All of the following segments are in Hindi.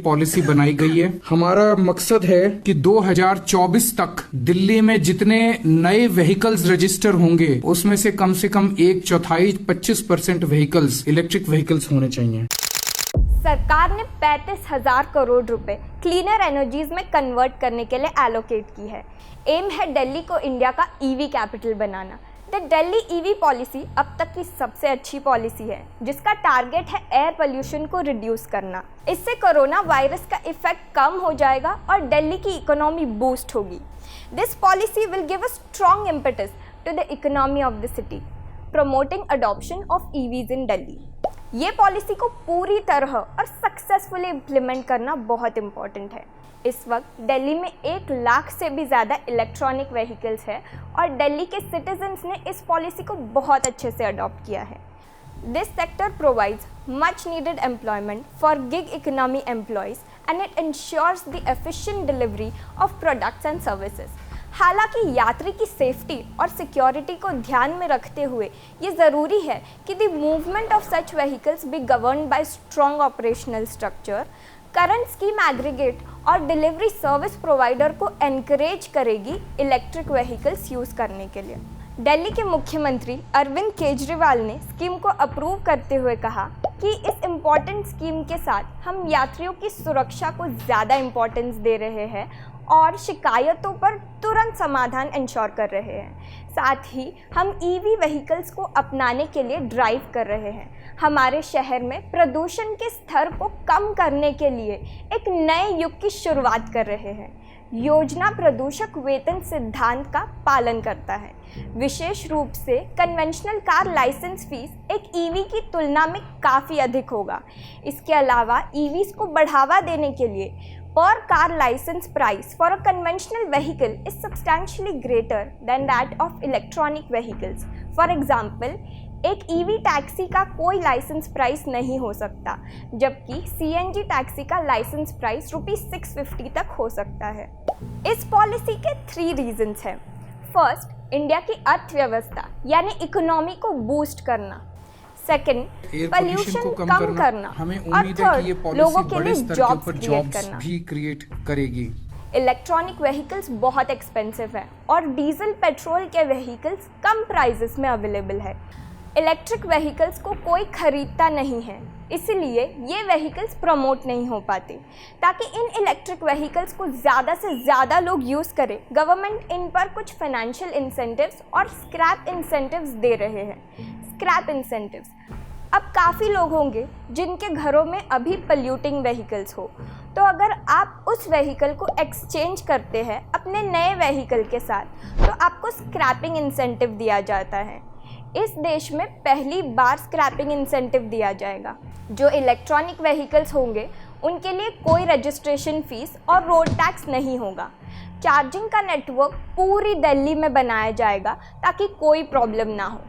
पॉलिसी बनाई गई है। हमारा मकसद है कि 2024 तक दिल्ली में जितने नए व्हीकल्स रजिस्टर होंगे उसमें से कम 1/4 25% व्हीकल्स इलेक्ट्रिक व्हीकल्स होने चाहिए। सरकार ने 35,000 करोड़ रुपए क्लीनर एनर्जीज में कन्वर्ट करने के लिए एलोकेट की है। एम है दिल्ली को इंडिया का EV capital banana. The Delhi EV policy अब तक की सबसे अच्छी पॉलिसी है जिसका टारगेट है एयर पोल्यूशन को रिड्यूस करना। इससे कोरोना वायरस का इफेक्ट कम हो जाएगा और दिल्ली की इकोनॉमी बूस्ट होगी। This policy will give a strong impetus to the economy of the city, promoting adoption of EVs in Delhi. ये पॉलिसी को पूरी तरह और सक्सेसफुली इम्प्लीमेंट करना बहुत इम्पॉर्टेंट है। इस वक्त दिल्ली में 1 लाख से भी ज़्यादा इलेक्ट्रॉनिक व्हीकल्स है और दिल्ली के सिटीजन्स ने इस पॉलिसी को बहुत अच्छे से अडॉप्ट किया है। This sector provides much needed employment for gig economy employees and it ensures the efficient delivery of products and services. हालांकि यात्री की सेफ्टी और सिक्योरिटी को ध्यान में रखते हुए ये ज़रूरी है कि the movement of such vehicles be governed by strong operational structure. Current scheme aggregate और डिलीवरी सर्विस प्रोवाइडर को एनकरेज करेगी इलेक्ट्रिक व्हीकल्स यूज़ करने के लिए। दिल्ली के मुख्यमंत्री अरविंद केजरीवाल ने स्कीम को अप्रूव करते हुए कहा कि इस इम्पॉर्टेंट स्कीम के साथ हम यात्रियों की सुरक्षा को ज़्यादा इम्पोर्टेंस दे रहे हैं और शिकायतों पर तुरंत समाधान इंश्योर कर रहे हैं। साथ ही हम ईवी व्हीकल्स को अपनाने के लिए ड्राइव कर रहे हैं। हमारे शहर में प्रदूषण के स्तर को कम करने के लिए एक नए युग की शुरुआत कर रहे हैं। योजना प्रदूषक वेतन सिद्धांत का पालन करता है। विशेष रूप से कन्वेंशनल कार लाइसेंस फीस एक ईवी की तुलना में काफ़ी अधिक होगा। इसके अलावा ईवीज को बढ़ावा देने के लिए per car license price for a conventional vehicle is substantially greater than that of electronic vehicles. For example, एक ईवी टैक्सी का कोई लाइसेंस प्राइस नहीं हो सकता, जबकि सीएनजी टैक्सी का लाइसेंस प्राइस ₹650 तक हो सकता है। इस पॉलिसी के 3 रीजंस हैं। फर्स्ट, इंडिया की अर्थव्यवस्था यानी इकोनॉमी को बूस्ट करना। सेकेंड, पोल्यूशन को कम करना। हमें और उम्मीद है कि ये थर्ड, लोगों पॉलिसी के बड़े लिए स्तर के जॉब्स ऊपर क्रिएट जॉब्स करना। भी क्रिएट करेगी। इलेक्ट्रॉनिक व्हीकल्स बहुत एक्सपेंसिव है और डीजल पेट्रोल के व्हीकल्स कम प्राइजेस में अवेलेबल है। इलेक्ट्रिक व्हीकल्स को कोई खरीदता नहीं है, इसलिए ये व्हीकल्स प्रमोट नहीं हो पाते। ताकि इन इलेक्ट्रिक व्हीकल्स को ज़्यादा से ज़्यादा लोग यूज़ करें, गवर्नमेंट इन पर कुछ फाइनेंशियल इंसेंटिव्स और स्क्रैप इंसेंटिव्स दे रहे हैं। स्क्रैप इंसेंटिव्स, अब काफ़ी लोग होंगे जिनके घरों में अभी पल्यूटिंग व्हीकल्स हो, तो अगर आप उस व्हीकल को एक्सचेंज करते हैं अपने नए व्हीकल के साथ तो आपको स्क्रैपिंग इंसेंटिव दिया जाता है। इस देश में पहली बार स्क्रैपिंग इंसेंटिव दिया जाएगा। जो इलेक्ट्रॉनिक व्हीकल्स होंगे उनके लिए कोई रजिस्ट्रेशन फीस और रोड टैक्स नहीं होगा। चार्जिंग का नेटवर्क पूरी दिल्ली में बनाया जाएगा ताकि कोई प्रॉब्लम ना हो।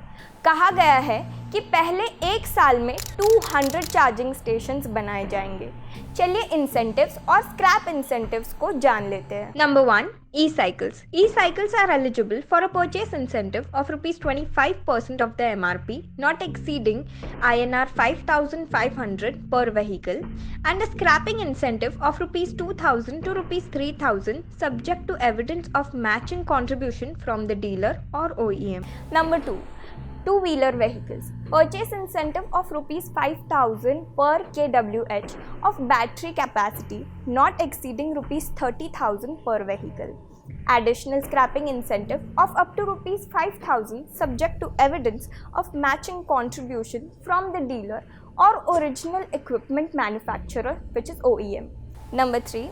कहा गया है कि पहले 1 साल में 200 चार्जिंग स्टेशंस बनाए जाएंगे। चलिए इंसेंटिव्स और स्क्रैप इंसेंटिव्स को जान लेते हैं। Number 1, e-cycles. E-cycles are eligible for a purchase incentive of ₹25% of the MRP, not exceeding INR 5,500 per vehicle, and a scrapping incentive of ₹2,000 to ₹3,000 subject to evidence of matching contribution from the dealer or OEM. Number 2, two-wheeler vehicles. Purchase incentive of ₹5,000 per kWh of battery capacity, not exceeding ₹30,000 per vehicle. Additional scrapping incentive of up to ₹5,000 subject to evidence of matching contribution from the dealer or original equipment manufacturer, which is OEM. Number 3,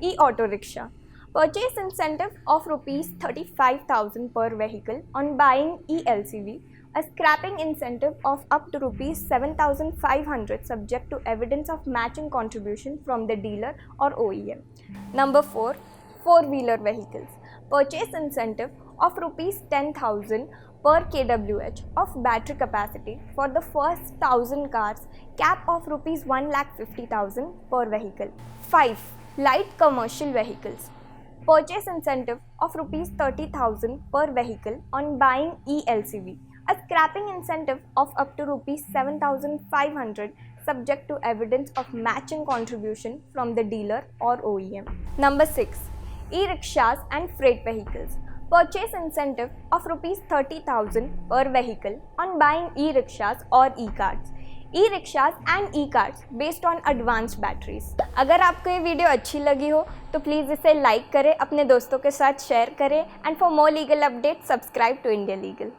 e-auto rickshaw. Purchase incentive of ₹35,000 per vehicle on buying e-LCV. A scrapping incentive of up to ₹7,500 subject to evidence of matching contribution from the dealer or OEM. Number 4, four-wheeler vehicles. Purchase incentive of ₹10,000 per kWh of battery capacity for the first 1,000 cars, cap of ₹1,50,000 per vehicle. 5, light commercial vehicles. Purchase incentive of ₹30,000 per vehicle on buying e-LCV. A scrapping incentive of up to ₹7,500 subject to evidence of matching contribution from the dealer or OEM. Number 6. E-rickshaws and freight vehicles. Purchase incentive of rupees 30,000 per vehicle on buying e-rickshaws or e-carts. E-rickshaws and e carts based on advanced batteries. अगर आपको ये वीडियो अच्छी लगी हो तो प्लीज़ इसे लाइक करें, अपने दोस्तों के साथ शेयर करें and for more legal update subscribe to India legal.